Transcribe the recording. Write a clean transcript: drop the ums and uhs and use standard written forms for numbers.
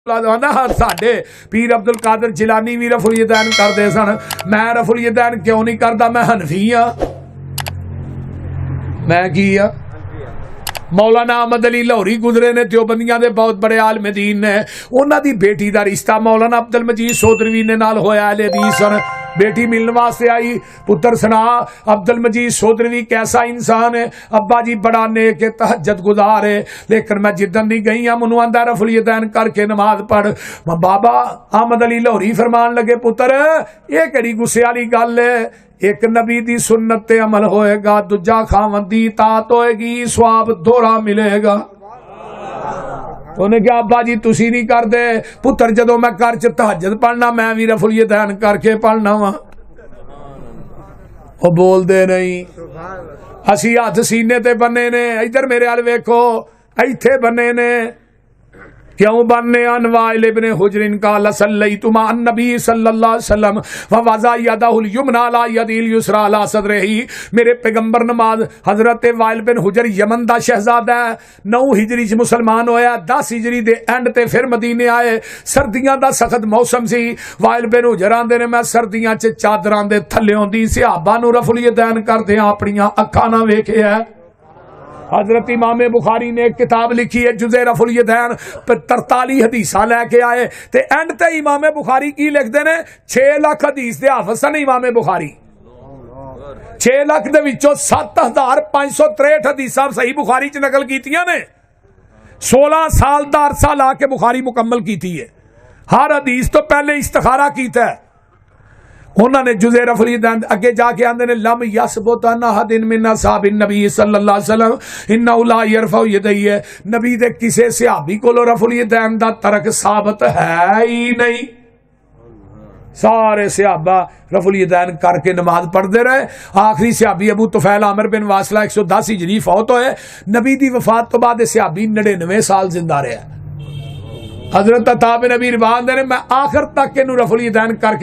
ਸਾਡੇ ਪੀਰ ਅਬਦੁਲ ਕਾਦਰ ਜਿਲਾਨੀ ਵੀ ਰਫੁਲ ਯਦੈਨ ਕਰਦੇ ਸਨ। ਮੈਂ ਰਫੁਲ ਯਦੈਨ ਕਿਉਂ ਨਹੀਂ ਕਰਦਾ? ਮੈਂ ਹਨਫੀ ਆ। ਮੈਂ ਕੀ ਆ? ਮੌਲਾਨਾ ਅਹਿਮਦ ਅਲੀ ਲਾਹੌਰੀ ਗੁਜ਼ਰੇ ਨੇ, ਦਿਓਬੰਦੀਆਂ ਦੇ ਬਹੁਤ ਬੜੇ ਆਲਮ दीन ने। उन्हां दी बेटी का रिश्ता मौलाना अब्दुल मजीद चौधरी ने नाल होया। अहले हदीस सन। बेटी मिलने वास्ते आई, पुत्र सुना अब्दुल मजीद चौधरी कैसा इंसान है, अब्बा जी बड़ा नेक है, तहज्जुद गुजार है, लेकिन मैं जिदन दी गई हाँ मैनू आंदा रफुल यदैन करके नमाज पढ़। बाबा अहमद अली लाहौरी फरमान लगे, पुत्र ये केड़ी गुस्से वाली गल है? एक नबी दी सुन्नत ते अमल होएगा, दूजा खावन दी तात होएगी, स्वाब दोहरा मिलेगा। उन्हें क्या अब्बा जी तुसी नहीं करदे? पुत्र जदों मैं घर च तहज्जुद पढ़ना मैं भी रफुल यदैन करके पढ़ना वा। वो बोलदे नहीं। असी हाथ सीने ते बन्ने ने, इधर मेरे हाल वेखो, इत्थे बन्ने ने। क्यों बनने? अनवाइल इब्ने हुजरिन का लसल्लैतु मा नबी सल्लल्लाहु अलैहि वसल्लम व वज़ा यदहुल युमना अला यदिल युसरा अला सदरिही। मेरे पैगंबर नमाज हजरत वाइल बिन हुजर यमन दा शहजादा 9 हिजरी च मुसलमान होया, 10 हिजरी दे एंड ते फिर मदीने आए। सर्दियां दा सख्त मौसम सी। वाइल बिन हुजर आंदे ने मैं सर्दियां च चादरां दे थल्लेों दी सहाबा नूं रफुल यदैन करदे अपनियां अखां नाल वेखिया। हजरत इमाम बुखारी ने एक किताब लिखी है जुज़े रफुल यदैन, 43 हदीसा लैके आए ते एंड ते इमाम बुखारी की लिखते ने 6 लाख हदीस दे हाफिज़ सन इमाम बुखारी। 6 लाख दे विचों 7563 हदीसा सही बुखारी च नकल कीतियां ने। 16 साल दा अरसा ला के बुखारी मुकम्मल कीती है। हर हदीस तो पहले इस्तिखारा कीता है। उन्होंने जुज़े रफुल यदैन अगे जाके आंदे ने लम यसबुत अन अहदिन मिन असहाबिन नबी सल्लल्लाहु अलैहि वसल्लम इन्नहु ला यरफउ यदैहि। नबी दे किसे सहाबी कोलों रफुल यदैन दा तरक साबित है ही नहीं। सारे सहाबा रफुल यदैन करके नमाज पढ़ते रहे। आखिरी सहाबी अबू तुफैल आमिर बिन वासिला 110 हिजरी फौत होए। नबी दी वफात तो बाद सहाबी 99 साल जिंदा रहा। हजरत अता बिन अबी रबाह ने मैं आखिर तक इनू रफुल यदैन करके